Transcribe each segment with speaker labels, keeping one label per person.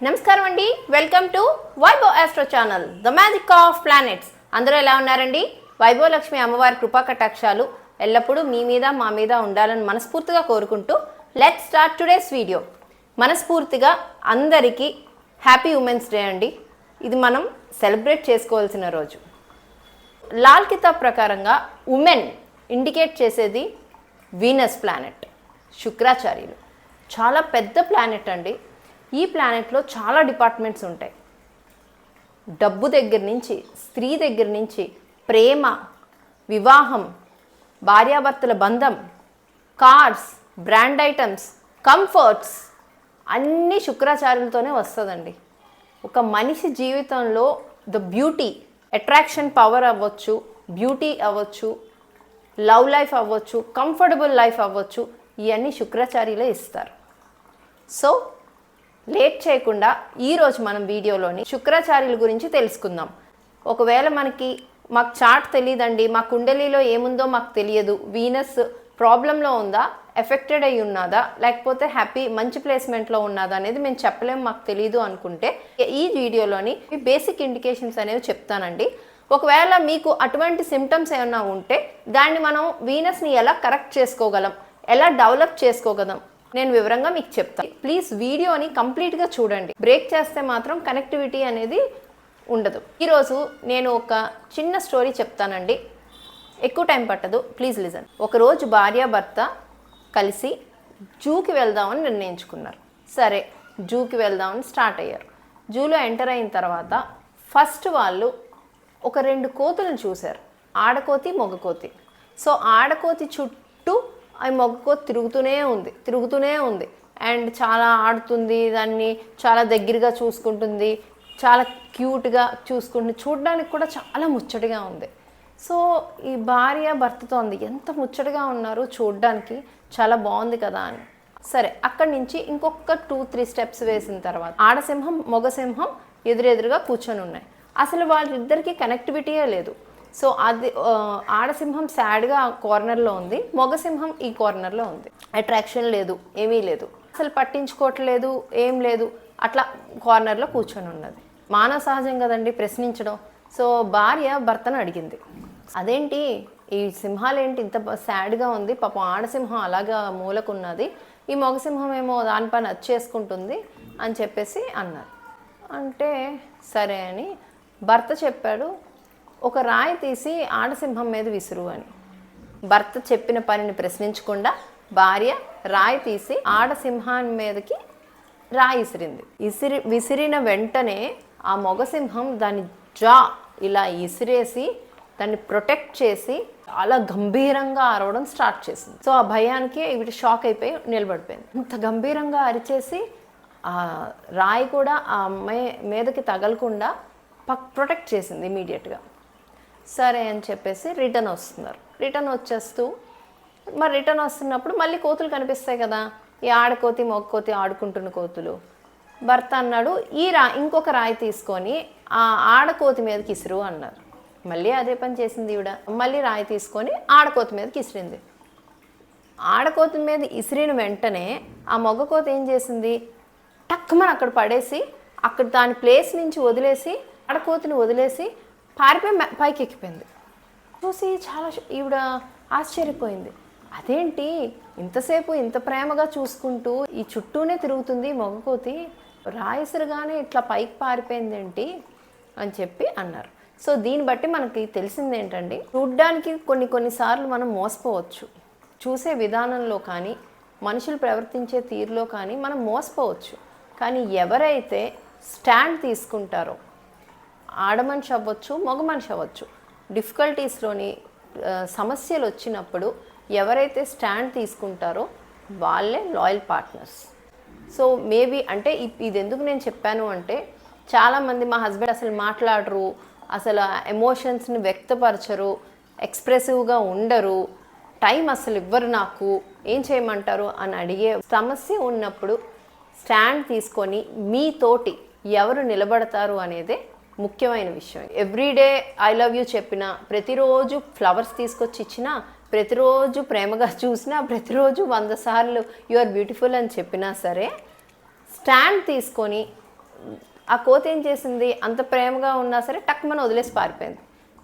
Speaker 1: నమస్కారం అండి, welcome to Vaibhav astro channel, the magic of planets. అందరూ ఎలా ఉన్నారండి? వైభవ్ లక్ష్మి అమ్మవారి కృపా కటాక్షాలు ఎల్లప్పుడూ మీ మీద మా మీద ఉండాలని మనస్ఫూర్తిగా కోరుకుంటూ లెట్స్ స్టార్ట్ టుడేస్ వీడియో. మనస్ఫూర్తిగా అందరికీ హ్యాపీ ఉమెన్స్ డే అండి. ఇది మనం సెలబ్రేట్ చేసుకోవాల్సిన రోజు. లాల్ కితాబ్ ప్రకారంగా ఉమెన్ ఇండికేట్ చేసేది వీనస్ ప్లానెట్, శుక్రాచార్యులు. చాలా పెద్ద ప్లానెట్ అండి. ఈ ప్లానెట్లో చాలా డిపార్ట్మెంట్స్ ఉంటాయి. డబ్బు దగ్గర నుంచి, స్త్రీ దగ్గర నుంచి, ప్రేమ, వివాహం, భార్యాభర్తల బంధం, కార్స్, బ్రాండ్ ఐటమ్స్, కంఫర్ట్స్ అన్నీ శుక్రాచార్యులతోనే వస్తుందండి. ఒక మనిషి జీవితంలో ద బ్యూటీ, అట్రాక్షన్ పవర్ అవ్వచ్చు, బ్యూటీ అవ్వచ్చు, లవ్ లైఫ్ అవ్వచ్చు, కంఫర్టబుల్ లైఫ్ అవ్వచ్చు, ఇవన్నీ శుక్రాచార్యులే ఇస్తారు. సో లేట్ చేయకుండా ఈరోజు మనం వీడియోలోని శుక్రాచార్యుల గురించి తెలుసుకుందాం. ఒకవేళ మాకు చార్ట్ తెలియదండి, మా కుండలిలో ఏముందో మాకు తెలియదు, వీనస్ ప్రాబ్లంలో ఉందా, ఎఫెక్టెడ్ అయి ఉన్నదా, లేకపోతే మంచి ప్లేస్మెంట్లో ఉన్నదా అనేది మేము చెప్పలేము, మాకు తెలియదు అనుకుంటే ఈ వీడియోలోని బేసిక్ ఇండికేషన్స్ అనేవి చెప్తానండి. ఒకవేళ మీకు అటువంటి సిమ్టమ్స్ ఏమైనా ఉంటే దాన్ని మనం వీనస్ని ఎలా కరెక్ట్ చేసుకోగలం, ఎలా డెవలప్ చేసుకోగలం నేను వివరంగా మీకు చెప్తాను. ప్లీజ్ వీడియోని కంప్లీట్గా చూడండి. బ్రేక్ చేస్తే మాత్రం కనెక్టివిటీ అనేది ఉండదు. ఈరోజు నేను ఒక చిన్న స్టోరీ చెప్తానండి, ఎక్కువ టైం పట్టదు, ప్లీజ్ లిజన్. ఒకరోజు భార్యాభర్త కలిసి జూకి వెళ్దామని నిర్ణయించుకున్నారు. సరే, జూకి వెళ్దామని స్టార్ట్ అయ్యారు. జూలో ఎంటర్ అయిన తర్వాత ఫస్ట్ వాళ్ళు ఒక 2 కోతులను చూశారు, ఆడకోతి, మొగకోతి. సో ఆడకోతి చుట్టూ ఆ మొగకోతి తిరుగుతూనే ఉంది అండ్ చాలా ఆడుతుంది, దాన్ని చాలా దగ్గరగా చూసుకుంటుంది, చాలా క్యూట్గా చూసుకుంటుంది, చూడడానికి కూడా చాలా ముచ్చటగా ఉంది. సో ఈ భార్య భర్తతో ఉంది, ఎంత ముచ్చటగా ఉన్నారు చూడడానికి, చాలా బాగుంది కదా అని. సరే, అక్కడి నుంచి ఇంకొక 2-3 స్టెప్స్ వేసిన తర్వాత ఆడసింహం, మొగసింహం ఎదురెదురుగా కూర్చొని ఉన్నాయి. అసలు వాళ్ళిద్దరికీ కనెక్టివిటీయే లేదు. సో అది ఆడసింహం సాడ్గా కార్నర్లో ఉంది, మొగసింహం ఈ కార్నర్లో ఉంది. అట్రాక్షన్ లేదు, ఏమీ లేదు, అసలు పట్టించుకోవట్లేదు, ఏం లేదు, అట్లా కార్నర్లో కూర్చొని ఉన్నది. మానవ సహజం కదండి ప్రశ్నించడం. సో భార్య భర్తను అడిగింది, అదేంటి ఈ సింహాలు ఏంటి ఇంత సాడ్గా ఉంది, పాపం ఆడసింహం అలాగా మూలకున్నది, ఈ మొగసింహం ఏమో దానిపైన చేసుకుంటుంది అని చెప్పేసి అన్నారు. అంటే సరే అని భర్త చెప్పాడు, ఒక రాయి తీసి ఆడసింహం మీద విసురు అని. భర్త చెప్పిన పనిని ప్రశ్నించకుండా భార్య రాయి తీసి ఆడసింహం మీదకి రాయి విసిరిన వెంటనే ఆ మొగసింహం దాని ఇలా ఇసిరేసి దాన్ని ప్రొటెక్ట్ చేసి చాలా గంభీరంగా అరవడం స్టార్ట్ చేసింది. సో ఆ భయానికి ఇవి షాక్ అయిపోయి నిలబడిపోయింది. అంత గంభీరంగా అరిచేసి ఆ రాయి కూడా ఆ అమ్మాయి మీదకి తగలకుండా ప్రొటెక్ట్ చేసింది ఇమీడియట్గా. సరే అని చెప్పేసి రిటర్న్ వచ్చేస్తూ మరి రిటర్న్ వస్తున్నప్పుడు మళ్ళీ కోతులు కనిపిస్తాయి కదా, ఈ ఆడకోతి మొగకోతి ఆడుకుంటున్న కోతులు. భర్త అన్నాడు, ఇంకొక రాయి తీసుకొని ఆ ఆడకోతి మీదకి ఇసురు అన్నారు. మళ్ళీ అదే పని చేసింది ఈవిడ, మళ్ళీ రాయి తీసుకొని ఆడకోతి మీదకి ఇసిరింది. ఆడకోతి మీద ఇసిరిన వెంటనే ఆ మొగకోతి ఏం చేసింది, టక్కుమని అక్కడ పడేసి అక్కడ దాని ప్లేస్ నుంచి వదిలేసి ఆడకోతిని వదిలేసి పారిపోయి పైకి ఎక్కిపోయింది. చూసి చాలా ఈవిడ ఆశ్చర్యపోయింది, అదేంటి ఇంతసేపు ఇంత ప్రేమగా చూసుకుంటూ ఈ చుట్టూనే తిరుగుతుంది మొగకోతి, రాయసరుగానే ఇట్లా పైకి పారిపోయింది ఏంటి అని చెప్పి అన్నారు. సో దీన్ని బట్టి మనకి తెలిసింది ఏంటండి, చూడ్డానికి కొన్నిసార్లు మనం మోసపోవచ్చు, చూసే విధానంలో కానీ మనుషులు ప్రవర్తించే తీరులో కానీ మనం మోసపోవచ్చు. కానీ ఎవరైతే స్టాండ్ తీసుకుంటారో, ఆడమనిషి అవ్వచ్చు, మగ మనిషి అవ్వచ్చు, డిఫికల్టీస్లోని సమస్యలు వచ్చినప్పుడు ఎవరైతే స్టాండ్ తీసుకుంటారో వాళ్ళే లాయల్ పార్ట్నర్స్. సో మేబీ అంటే ఇది ఎందుకు నేను చెప్పాను అంటే, చాలామంది మా హస్బెండ్ అసలు మాట్లాడరు, అసలు ఎమోషన్స్ని వ్యక్తపరచరు, ఎక్స్ప్రెసివ్గా ఉండరు, టైం అసలు ఇవ్వరు, నాకు ఏం చేయమంటారు అని అడిగే సమస్య ఉన్నప్పుడు స్టాండ్ తీసుకొని మీతోటి ఎవరు నిలబడతారు అనేదే ముఖ్యమైన విషయం. ఎవ్రీడే ఐ లవ్ యూ చెప్పినా, ప్రతిరోజు ఫ్లవర్స్ తీసుకొచ్చి ఇచ్చినా, ప్రతిరోజు ప్రేమగా చూసినా, ప్రతిరోజు 100 సార్లు యు ఆర్ బ్యూటిఫుల్ అని చెప్పినా సరే, స్టాండ్ తీసుకొని ఆ కోతి ఏం చేసింది, అంత ప్రేమగా ఉన్నా సరే టక్మని వదిలేసి పారిపోయింది.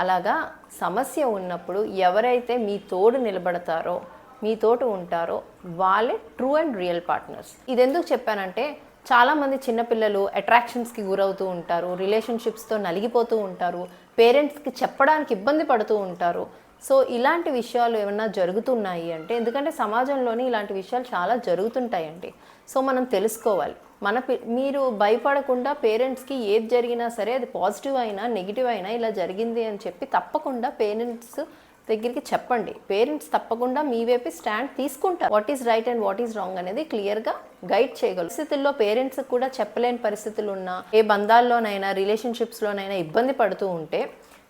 Speaker 1: అలాగా సమస్య ఉన్నప్పుడు ఎవరైతే మీ తోడు నిలబడతారో, మీ తోడు ఉంటారో వాళ్ళే ట్రూ అండ్ రియల్ పార్ట్నర్స్. ఇది ఎందుకు చెప్పానంటే చాలామంది చిన్నపిల్లలు అట్రాక్షన్స్కి గురవుతూ ఉంటారు, రిలేషన్షిప్స్తో నలిగిపోతూ ఉంటారు, పేరెంట్స్కి చెప్పడానికి ఇబ్బంది పడుతూ ఉంటారు. సో ఇలాంటి విషయాలు ఏమన్నా జరుగుతున్నాయి అంటే, ఎందుకంటే సమాజంలోని ఇలాంటి విషయాలు చాలా జరుగుతుంటాయండి. సో మనం తెలుసుకోవాలి. మీరు భయపడకుండా పేరెంట్స్కి ఏది జరిగినా సరే, అది పాజిటివ్ అయినా నెగిటివ్ అయినా ఇలా జరిగింది అని చెప్పి తప్పకుండా పేరెంట్స్ దగ్గరికి చెప్పండి. పేరెంట్స్ తప్పకుండా మీ వైపు స్టాండ్ తీసుకుంటారు. What is right and what is wrong అనేది క్లియర్గా గైడ్ చేయగలరు. పరిస్థితుల్లో పేరెంట్స్ కూడా చెప్పలేని పరిస్థితులు ఉన్నా, ఏ బంధాల్లోనైనా రిలేషన్షిప్స్లోనైనా ఇబ్బంది పడుతూ ఉంటే,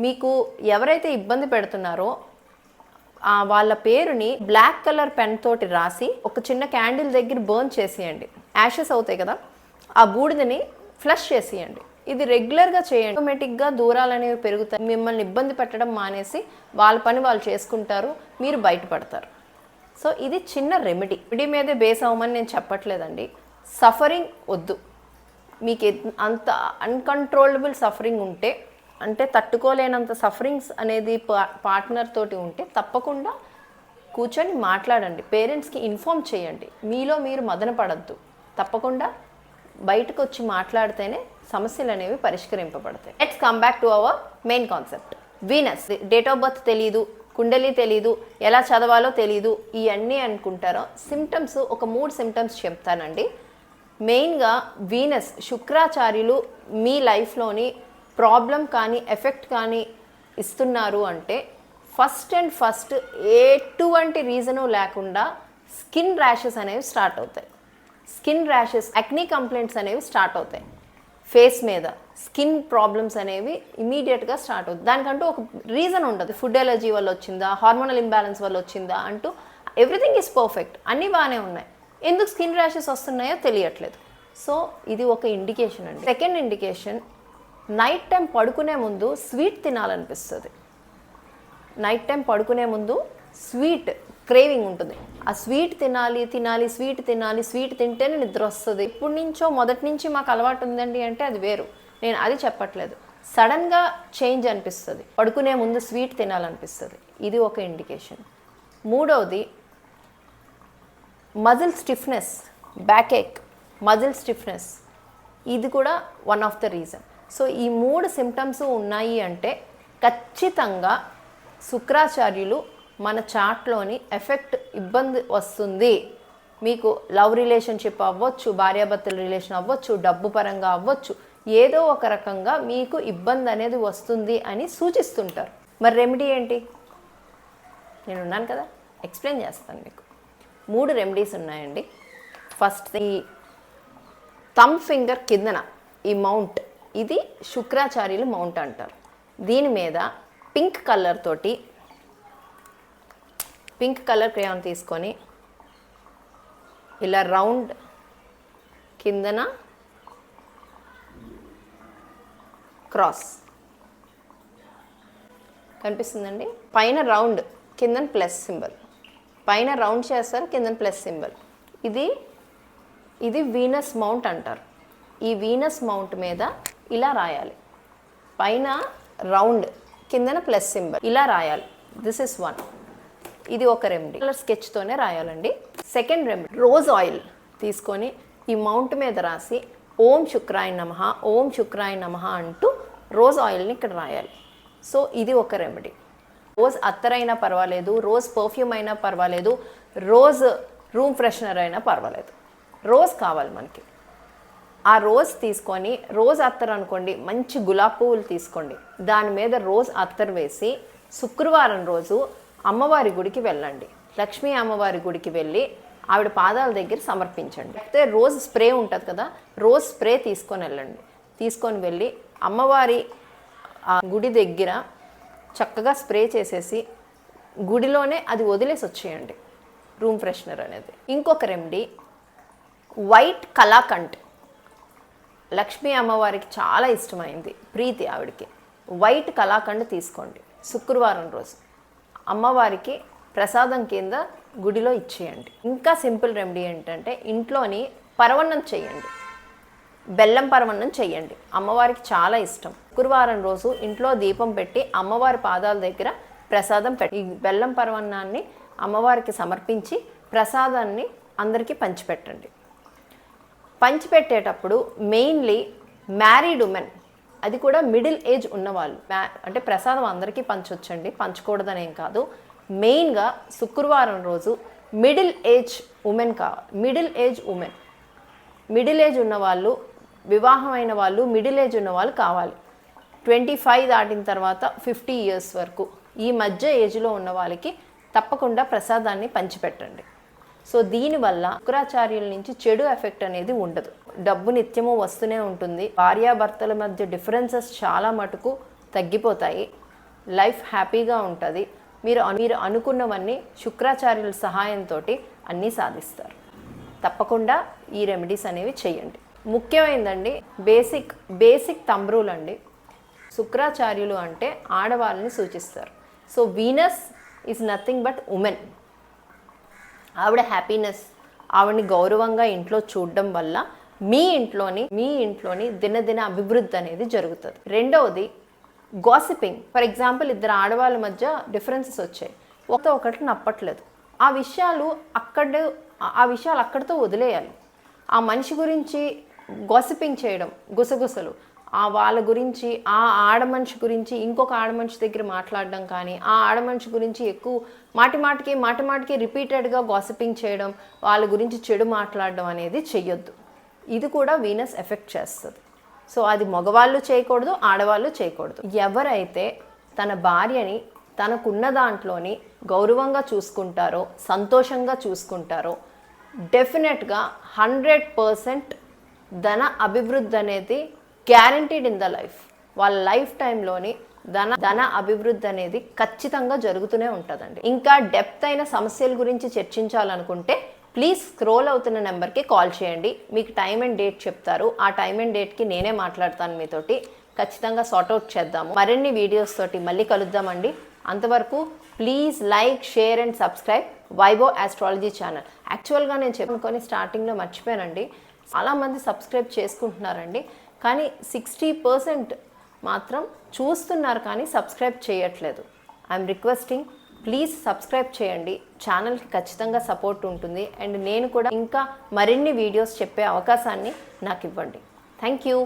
Speaker 1: మీకు ఎవరైతే ఇబ్బంది పెడుతున్నారో వాళ్ళ పేరుని బ్లాక్ కలర్ పెన్ తోటి రాసి ఒక చిన్న క్యాండిల్ దగ్గర బర్న్ చేసేయండి. యాషెస్ అవుతాయి కదా, ఆ బూడిదని ఫ్లష్ చేసేయండి. ఇది రెగ్యులర్గా చేయండి. ఆటోమేటిక్గా దూరాలు అనేవి పెరుగుతాయి. మిమ్మల్ని ఇబ్బంది పెట్టడం మానేసి వాళ్ళ పని వాళ్ళు చేసుకుంటారు, మీరు బయటపడతారు. సో ఇది చిన్న రెమెడీ మీదే బేస్ అవ్వమని నేను చెప్పట్లేదండి. సఫరింగ్ వద్దు. మీకు అంత అన్కంట్రోలబుల్ సఫరింగ్ ఉంటే, అంటే తట్టుకోలేనంత సఫరింగ్స్ అనేది పార్ట్నర్ తోటి ఉంటే తప్పకుండా కూర్చొని మాట్లాడండి. పేరెంట్స్కి ఇన్ఫామ్ చేయండి. మీలో మీరు మదన పడద్దు. తప్పకుండా బయటకు వచ్చి మాట్లాడితేనే సమస్యలు అనేవి పరిష్కరింపబడతాయి. Let's come back to our main concept. Venus date of birth తెలీదు, కుండలి తెలీదు, ఎలా చదవాలో తెలీదు, ఇవన్నీ అనుకుంటారో. సిమ్టమ్స్ ఒక 3 సిమ్టమ్స్ చెప్తానండి. మెయిన్గా వీనస్ శుక్రాచార్యులు మీ లైఫ్లోని ప్రాబ్లం కానీ ఎఫెక్ట్ కానీ ఇస్తున్నారు అంటే ఫస్ట్ ఎటువంటి రీజను లేకుండా స్కిన్ ర్యాషెస్ అనేవి స్టార్ట్ అవుతాయి. స్కిన్ ర్యాషెస్, యాక్నీ కంప్లైంట్స్ అనేవి స్టార్ట్ అవుతాయి. ఫేస్ మీద స్కిన్ ప్రాబ్లమ్స్ అనేవి ఇమీడియట్గా స్టార్ట్ అవుతుంది. దానికంటూ ఒక రీజన్ ఉండదు. ఫుడ్ ఎలర్జీ వల్ల వచ్చిందా, హార్మోనల్ ఇంబ్యాలెన్స్ వల్ల వచ్చిందా అంటూ ఎవ్రీథింగ్ ఈజ్ పర్ఫెక్ట్, అన్నీ బాగానే ఉన్నాయి. ఎందుకు స్కిన్ ర్యాషెస్ వస్తున్నాయో తెలియట్లేదు. సో ఇది ఒక ఇండికేషన్ అండి. సెకండ్ ఇండికేషన్, నైట్ టైం పడుకునే ముందు స్వీట్ తినాలనిపిస్తుంది. నైట్ టైం పడుకునే ముందు స్వీట్ క్రేవింగ్ ఉంటుంది. ఆ స్వీట్ తినాలి, స్వీట్ తింటేనే నిద్ర వస్తుంది. ఎప్పటి నుంచో మొదటి నుంచి మాకు అలవాటు ఉందండి అంటే అది వేరు, నేను అది చెప్పట్లేదు. సడన్గా చేంజ్ అనిపిస్తుంది, పడుకునే ముందు స్వీట్ తినాలనిపిస్తుంది. ఇది ఒక ఇండికేషన్. మూడవది మజిల్ స్టిఫ్నెస్, బ్యాక్ ఏక్, మజిల్ స్టిఫ్నెస్, ఇది కూడా one of the reason. So ఈ 3 సిమ్టమ్స్ ఉన్నాయి అంటే ఖచ్చితంగా శుక్రాచార్యులు మన చార్ట్లోని ఎఫెక్ట్ ఇబ్బంది వస్తుంది. మీకు లవ్ రిలేషన్షిప్ అవ్వచ్చు, భార్యాభర్తల రిలేషన్ అవ్వచ్చు, డబ్బు పరంగా అవ్వచ్చు, ఏదో ఒక రకంగా మీకు ఇబ్బంది అనేది వస్తుంది అని సూచిస్తుంటారు. మరి రెమెడీ ఏంటి? నేను ఉన్నాను కదా, ఎక్స్ప్లెయిన్ చేస్తాను మీకు. 3 రెమెడీస్ ఉన్నాయండి. ఫస్ట్ ఈ థమ్ ఫింగర్ కిందన ఈ మౌంట్, ఇది శుక్రాచార్యులు మౌంట్ అంటారు. దీని మీద పింక్ కలర్ క్రేయాన్ తీసుకొని ఇలా రౌండ్ కిందన క్రాస్ కనిపిస్తుందండి. పైన రౌండ్, కిందన ప్లస్ సింబల్. పైన రౌండ్ చేస్తారు, కిందన ప్లస్ సింబల్. ఇది వీనస్ మౌంట్ అంటారు. ఈ వీనస్ మౌంట్ మీద ఇలా రాయాలి. పైన రౌండ్, కిందన ప్లస్ సింబల్, ఇలా రాయాలి. This is 1. ఇది ఒక రెమెడీ. కలర్ స్కెచ్తోనే రాయాలండి. సెకండ్ రెమెడీ, రోజ్ ఆయిల్ తీసుకొని ఈ మౌంట్ మీద రాసి ఓం శుక్రాయ నమః, ఓం శుక్రాయ నమః అంటూ రోజ్ ఆయిల్ని ఇక్కడ రాయాలి. సో ఇది ఒక రెమెడీ. రోజ్ అత్తరైనా పర్వాలేదు, రోజ్ పర్ఫ్యూమ్ అయినా పర్వాలేదు, రోజ్ రూమ్ ఫ్రెషనర్ అయినా పర్వాలేదు, రోజ్ కావాలి మనకి. ఆ రోజ్ తీసుకొని, రోజ్ అత్తర్ అనుకోండి, మంచి గులాబీ పువ్వులు తీసుకోండి, దాని మీద రోజ్ అత్తర్ వేసి శుక్రవారం రోజు అమ్మవారి గుడికి వెళ్ళండి. లక్ష్మీ అమ్మవారి గుడికి వెళ్ళి ఆవిడ పాదాల దగ్గర సమర్పించండి. అయితే రోజ్ స్ప్రే ఉంటుంది కదా, రోజ్ స్ప్రే తీసుకొని వెళ్ళండి. తీసుకొని వెళ్ళి అమ్మవారి ఆ గుడి దగ్గర చక్కగా స్ప్రే చేసేసి గుడిలోనే అది వదిలేసి వచ్చేయండి, రూమ్ ఫ్రెషనర్ అనేది. ఇంకొక రెమెడీ, వైట్ కలాకండ్. లక్ష్మీ అమ్మవారికి చాలా ఇష్టమైంది, ప్రీతి ఆవిడికి. వైట్ కలాకండ్ తీసుకోండి, శుక్రవారం రోజు అమ్మవారికి ప్రసాదం కింద గుడిలో ఇచ్చేయండి. ఇంకా సింపుల్ రెమెడీ ఏంటంటే ఇంట్లోని పరవన్నం చేయండి. బెల్లం పరమాన్నం చేయండి. అమ్మవారికి చాలా ఇష్టం. శుక్రవారం రోజు ఇంట్లో దీపం పెట్టి అమ్మవారి పాదాల దగ్గర ప్రసాదం పెట్టి ఈ బెల్లం పరమాన్నాన్ని అమ్మవారికి సమర్పించి ప్రసాదాన్ని అందరికీ పంచిపెట్టండి. పంచిపెట్టేటప్పుడు మెయిన్లీ మ్యారీడ్ ఉమెన్, అది కూడా మిడిల్ ఏజ్ ఉన్నవాళ్ళు, అంటే ప్రసాదం అందరికీ పంచొచ్చండి, పంచకూడదని ఏం కాదు. మెయిన్గా శుక్రవారం రోజు మిడిల్ ఏజ్ ఉమెన్ కావాలి. మిడిల్ ఏజ్ ఉన్నవాళ్ళు, వివాహమైన వాళ్ళు, మిడిల్ ఏజ్ ఉన్నవాళ్ళు కావాలి. 25 దాటిన తర్వాత 50 ఇయర్స్ వరకు ఈ మధ్య ఏజ్లో ఉన్న వాళ్ళకి తప్పకుండా ప్రసాదాన్ని పంచిపెట్టండి. సో దీనివల్ల శుక్రాచార్యుల నుంచి చెడు ఎఫెక్ట్ అనేది ఉండదు. డబ్బు నిత్యము వస్తూనే ఉంటుంది. భార్యాభర్తల మధ్య డిఫరెన్సెస్ చాలా మటుకు తగ్గిపోతాయి. లైఫ్ హ్యాపీగా ఉంటుంది. మీరు అనుకున్నవన్నీ శుక్రాచార్యుల సహాయంతో అన్నీ సాధిస్తారు. తప్పకుండా ఈ రెమెడీస్ అనేవి చేయండి. ముఖ్యమైనదండి బేసిక్ తంబ్రూలు అండి. శుక్రాచార్యులు అంటే ఆడవాళ్ళని సూచిస్తారు. So Venus is nothing but women. ఆవిడ హ్యాపీనెస్, ఆవిడని గౌరవంగా ఇంట్లో చూడడం వల్ల మీ ఇంట్లోని దినదిన అభివృద్ధి అనేది జరుగుతుంది. రెండవది గాసిపింగ్. ఫర్ ఎగ్జాంపుల్, ఇద్దరు ఆడవాళ్ళ మధ్య డిఫరెన్సెస్ వచ్చాయి, ఒకటి నప్పట్లేదు. ఆ విషయాలు అక్కడితో వదిలేయాలి. ఆ మనిషి గురించి గాసిపింగ్ చేయడం, గుసగుసలు, వాళ్ళ గురించి, ఆ ఆడమనిషి గురించి ఇంకొక ఆడమనిషి దగ్గర మాట్లాడడం కానీ, ఆ ఆడమనిషి గురించి ఎక్కువ మాటిమాటికి రిపీటెడ్గా గాసిపింగ్ చేయడం, వాళ్ళ గురించి చెడు మాట్లాడడం అనేది చెయ్యొద్దు. ఇది కూడా వీనస్ ఎఫెక్ట్ చేస్తుంది. సో అది మగవాళ్ళు చేయకూడదు, ఆడవాళ్ళు చేయకూడదు. ఎవరైతే తన భార్యని తనకున్న దాంట్లోని గౌరవంగా చూసుకుంటారో, సంతోషంగా చూసుకుంటారో, డెఫినెట్గా 100% ధన అభివృద్ధి అనేది గ్యారంటీడ్ ఇన్ ద లైఫ్. వాళ్ళ లైఫ్ టైంలోని ధన అభివృద్ధి అనేది ఖచ్చితంగా జరుగుతూనే ఉంటుందండి. ఇంకా డెప్త్ అయిన సమస్యల గురించి చర్చించాలనుకుంటే ప్లీజ్ స్క్రోల్ అవుతున్న నెంబర్కి కాల్ చేయండి. మీకు టైం అండ్ డేట్ చెప్తారు. ఆ టైం అండ్ డేట్కి నేనే మాట్లాడతాను మీతోటి. ఖచ్చితంగా సార్ట్అవుట్ చేద్దాము. మరిన్ని వీడియోస్ తోటి మళ్ళీ కలుద్దామండి. అంతవరకు please like, share and subscribe Vaibhav astrology channel. యాక్చువల్గా నేను చెప్పుకొని స్టార్టింగ్లో మర్చిపోయానండి. చాలామంది సబ్స్క్రైబ్ చేసుకుంటున్నారండి, కానీ 60% మాత్రం చూస్తున్నారు కానీ సబ్స్క్రైబ్ చేయట్లేదు. ఐఎమ్ రిక్వెస్టింగ్, ప్లీజ్ సబ్స్క్రైబ్ చేయండి. ఛానల్కి ఖచ్చితంగా సపోర్ట్ ఉంటుంది. అండ్ నేను కూడా ఇంకా మరిన్ని వీడియోస్ చెప్పే అవకాశాన్ని నాకు ఇవ్వండి. Thank you.